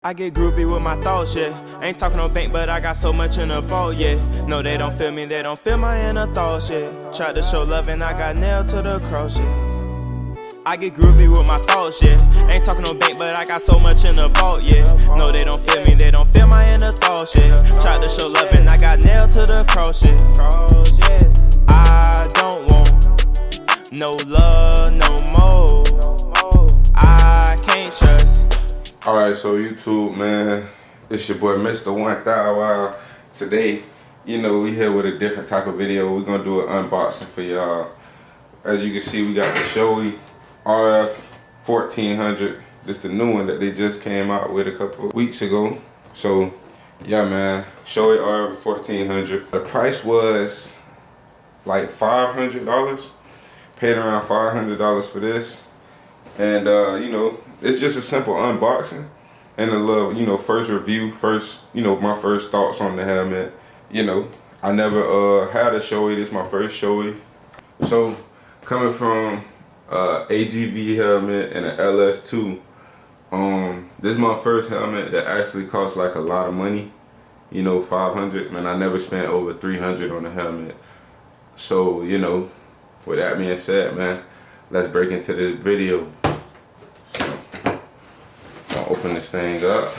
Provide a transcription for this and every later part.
I get groovy with my thoughts, yeah. Ain't talking no bank, but I got so much in the vault, yeah. No, they don't feel me, they don't feel my inner thoughts, yeah. Tried to show love and I got nailed to the cross, yeah. I get groovy with my thoughts, yeah. Ain't talking no bank, but I got so much in the vault, yeah. No, they don't feel me, they don't feel my inner thoughts, yeah. Tried to show love and I got nailed to the cross, yeah. I don't want no love no more. I can't trust. Alright, so YouTube, man, it's your boy Mr. Thow Wow. Today, you know, we here with a different type of video. We're gonna do an unboxing for y'all. As you can see, we got the Shoei Rf1400. This is the new one that they just came out with a couple of weeks ago. So, yeah, man, Shoei Rf1400. The price was like $500. Paid around $500 for this. And, you know, it's just a simple unboxing and a little, you know, first review, my first thoughts on the helmet. You know, I never had a Shoei. This is my first Shoei. So, coming from AGV helmet and an LS2, this is my first helmet that actually costs like a lot of money. You know, $500, man, I never spent over $300 on a helmet. So, you know, with that being said, man, let's break into this video. So, I'll open this thing up.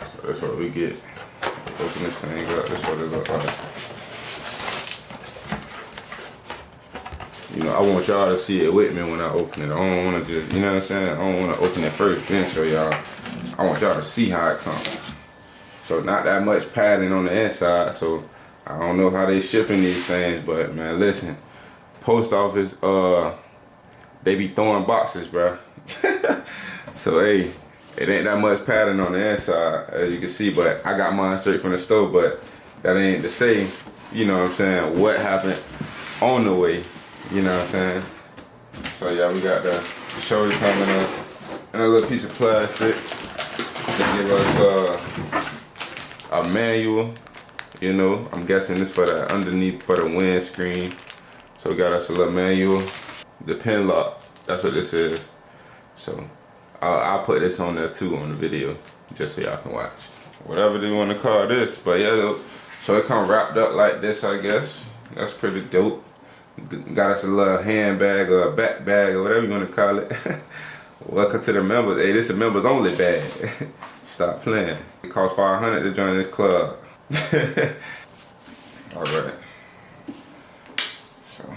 So that's what we get. Open this thing up. That's what it looks like. You know, I want y'all to see it with me when I open it. I don't want to just, you know what I'm saying? I don't want to open it first, then show y'all. I want y'all to see how it comes. So not that much padding on the inside, so I don't know how they shipping these things, but man, listen, post office, they be throwing boxes, bro. So hey, it ain't that much padding on the inside, as you can see, but I got mine straight from the store, but that ain't to say, you know what I'm saying, what happened on the way, you know what I'm saying. So yeah, we got the Shoei coming up and a little piece of plastic. They give us a manual, you know. I'm guessing this for the underneath for the windscreen. So we got us a little manual. The Pinlock, that's what this is. So I'll put this on there too on the video, just so y'all can watch. Whatever they want to call this, but yeah, so it come wrapped up like this, I guess. That's pretty dope. Got us a little handbag or a back bag or whatever you want to call it. Welcome to the members. Hey, this is a members only bag. Stop playing. It costs $500 to join this club. Alright. So,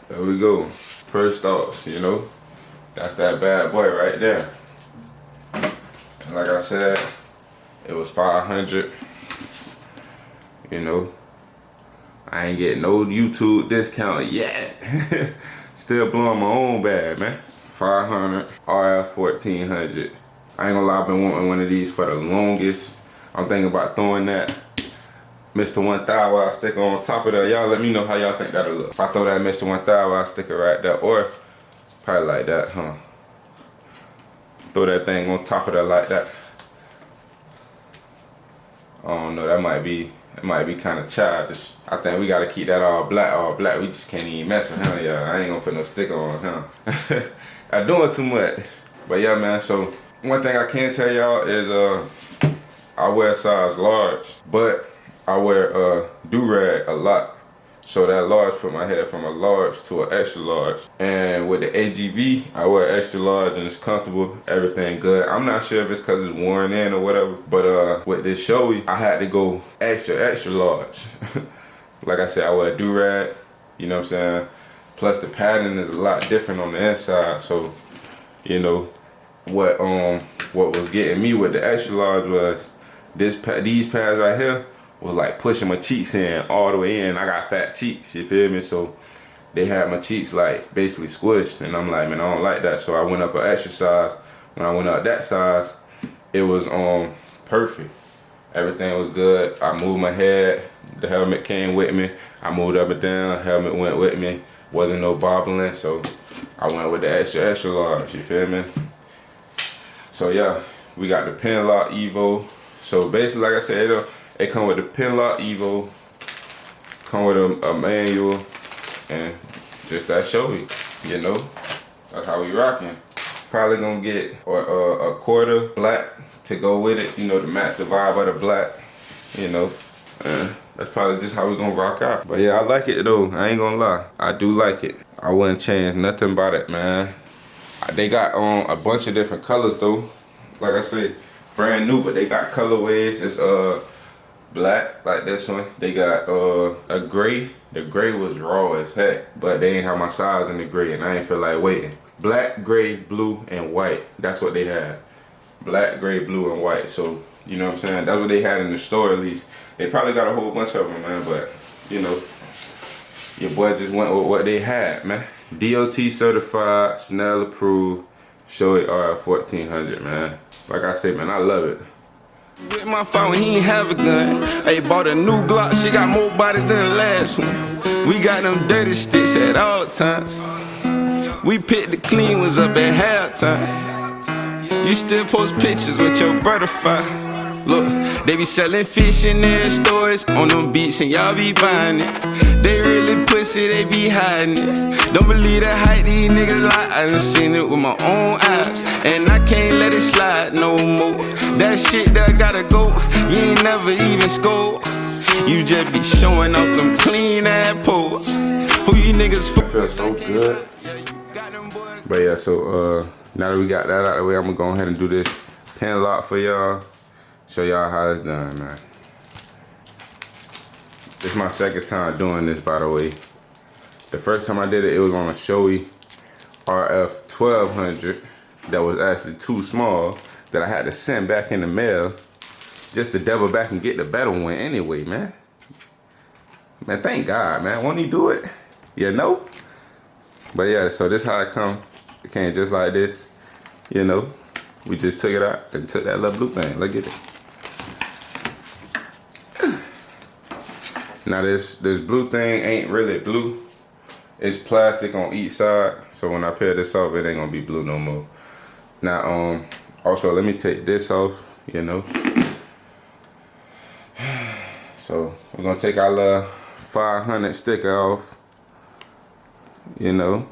there we go. First thoughts, you know. That's that bad boy right there. And like I said, it was $500. You know. I ain't getting no YouTube discount yet. Still blowing my own bag, man. $500 Rf1400. I ain't gonna lie, I've been wanting one of these for the longest. I'm thinking about throwing that Mr. Thow Wow sticker on top of that. Y'all let me know how y'all think that'll look. If I throw that Mr. Thow Wow sticker right there, or probably like that, huh? Throw that thing on top of that like that. I don't know, it might be kind of childish. I think we gotta keep that all black. We just can't even mess with him, y'all. I ain't gonna put no sticker on him. I'm doing too much. But yeah, man, so one thing I can tell y'all is I wear size large, but I wear do-rag a lot. So that large put my head from a large to an extra large. And with the AGV, I wear extra large and it's comfortable, everything good. I'm not sure if it's because it's worn in or whatever, but with this Shoei, I had to go extra large. Like I said, I wear do-rag, you know what I'm saying? Plus the padding is a lot different on the inside, so, you know, what was getting me with the extra large was these pads right here was like pushing my cheeks in all the way in. I got fat cheeks, you feel me? So they had my cheeks like basically squished, and I'm like, man, I don't like that. So I went up an extra size. When I went up that size, it was perfect. Everything was good. I moved my head, the helmet came with me. I moved up and down, helmet went with me. Wasn't no bobbling, so I went with the extra large, you feel me? So yeah, we got the Pinlock Evo. So basically, like I said, it come with the Pinlock Evo, come with a manual and just that Shoei, you know. That's how we rocking. Probably gonna get a quarter black to go with it, you know, to match the vibe of the black, you know. That's probably just how we gonna rock out. But yeah, I like it though, I ain't gonna lie. I do like it. I wouldn't change nothing about it, man. They got a bunch of different colors though. Like I said, brand new, but they got colorways. It's black, like this one. They got a gray. The gray was raw as heck, but they ain't have my size in the gray, and I ain't feel like waiting. Black, gray, blue, and white. That's what they had. Black, gray, blue, and white. So, you know what I'm saying? That's what they had in the store at least. They probably got a whole bunch of them, man, but, you know, your boy just went with what they had, man. DOT certified, Snell approved, Shoei Rf1400, man. Like I said, man, I love it. With my phone, he ain't have a gun. Hey, bought a new Glock, she got more bodies than the last one. We got them dirty sticks at all times. We picked the clean ones up at halftime. You still post pictures with your butterfly. Look, they be selling fish in their stores on them beats and y'all be buying it. They really pussy, they be hiding it. Don't believe the hype these niggas lie. I done seen it with my own eyes, and I can't let it slide no more. That shit that gotta go, you ain't never even scored. You just be showing off them clean ass pose. Who you niggas for? Feel so good. But yeah, so now that we got that out of the way, I'm gonna go ahead and do this Pinlock for y'all. Show y'all how it's done, man. This is my second time doing this, by the way. The first time I did it, it was on a Shoei Rf1400 that was actually too small that I had to send back in the mail just to double back and get the better one anyway, man. Man, thank God, man. Won't he do it? You know? But yeah, so this how it come. It came just like this, you know. We just took it out and took that little blue thing. Look at it. Now this blue thing ain't really blue. It's plastic on each side. So when I peel this off, it ain't gonna be blue no more. Now also let me take this off, you know. So we're gonna take our little 500 sticker off, you know.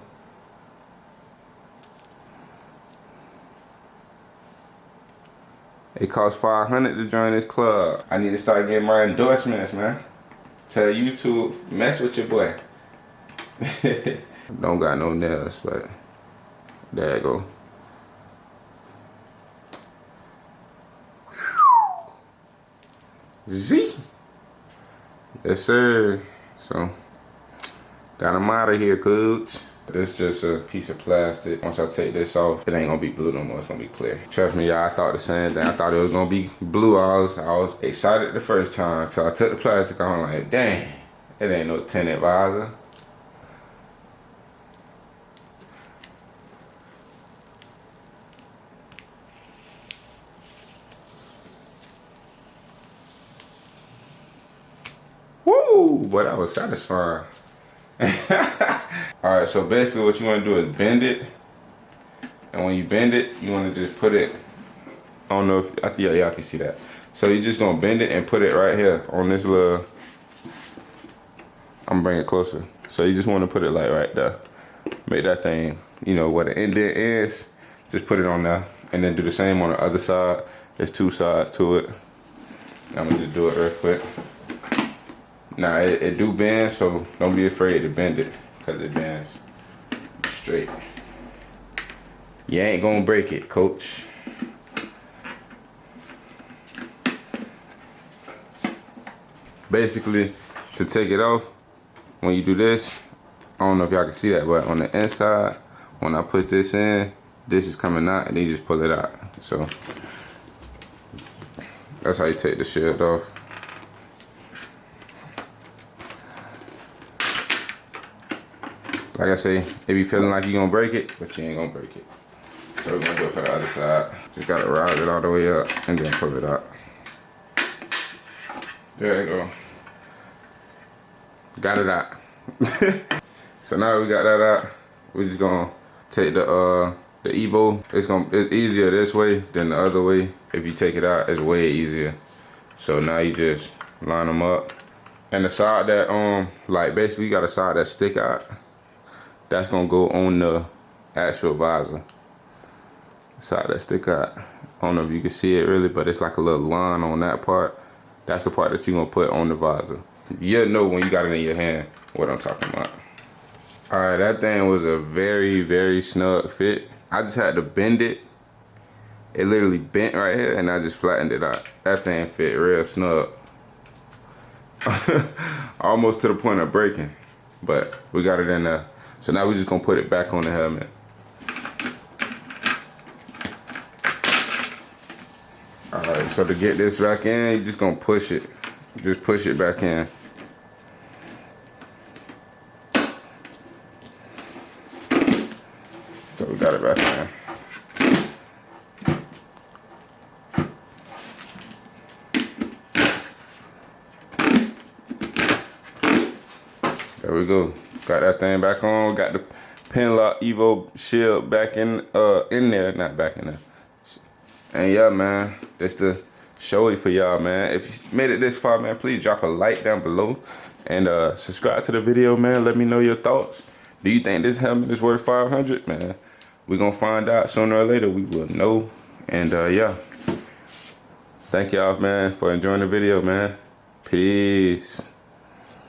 It costs $500 to join this club. I need to start getting my endorsements, man. Tell YouTube, mess with your boy. Don't got no nails, but there you go. Z. Yes, sir. So, got him out of here, coach. This just a piece of plastic. Once I take this off, it ain't gonna be blue no more. It's gonna be clear. Trust me, y'all. I thought the same thing. I thought it was gonna be blue. I was excited the first time until I took the plastic off. I'm like, dang, it ain't no tinted visor. Woo! But that was satisfying. Alright, so basically what you want to do is bend it, and when you bend it, you want to just put it, I don't know if, yeah, y'all can see that. So you're just going to bend it and put it right here on this little, I'm bringing it closer. So you just want to put it like right there. Make that thing, you know, where the indent is, just put it on there, and then do the same on the other side. There's two sides to it. I'm going to just do it real quick. Now it do bend, so don't be afraid to bend it, because it bends straight. You ain't gonna break it, coach. Basically, to take it off, when you do this, I don't know if y'all can see that, but on the inside, when I push this in, this is coming out, and you just pull it out. So that's how you take the shield off. Like I say, it be feeling like you're gonna break it, but you ain't gonna break it. So we're gonna do it for the other side. Just gotta route it all the way up and then pull it out. There you go. Got it out. So now that we got that out, we're just gonna take the Evo. It's easier this way than the other way. If you take it out, it's way easier. So now you just line them up And the side that like basically you got a side that stick out. That's gonna go on the actual visor. Side that stick out. I don't know if you can see it really, but it's like a little line on that part. That's the part that you're gonna put on the visor. You'll know when you got it in your hand what I'm talking about. Alright, that thing was a very, very snug fit. I just had to bend it. It literally bent right here and I just flattened it out. That thing fit real snug. Almost to the point of breaking. But we got it in there. So now we're just gonna put it back on the helmet. Alright, so to get this back in, you're just gonna push it. Just push it back in. So we got it back in. There we go. Got that thing back on. Got the Pinlock Evo shield back in there, not back in there. And yeah, man, that's the Shoei for y'all, man. If you made it this far, man, please drop a like down below and subscribe to the video, man. Let me know your thoughts. Do you think this helmet is worth 500, man? We're gonna find out sooner or later. We will know. And yeah, thank y'all, man, for enjoying the video, man. Peace.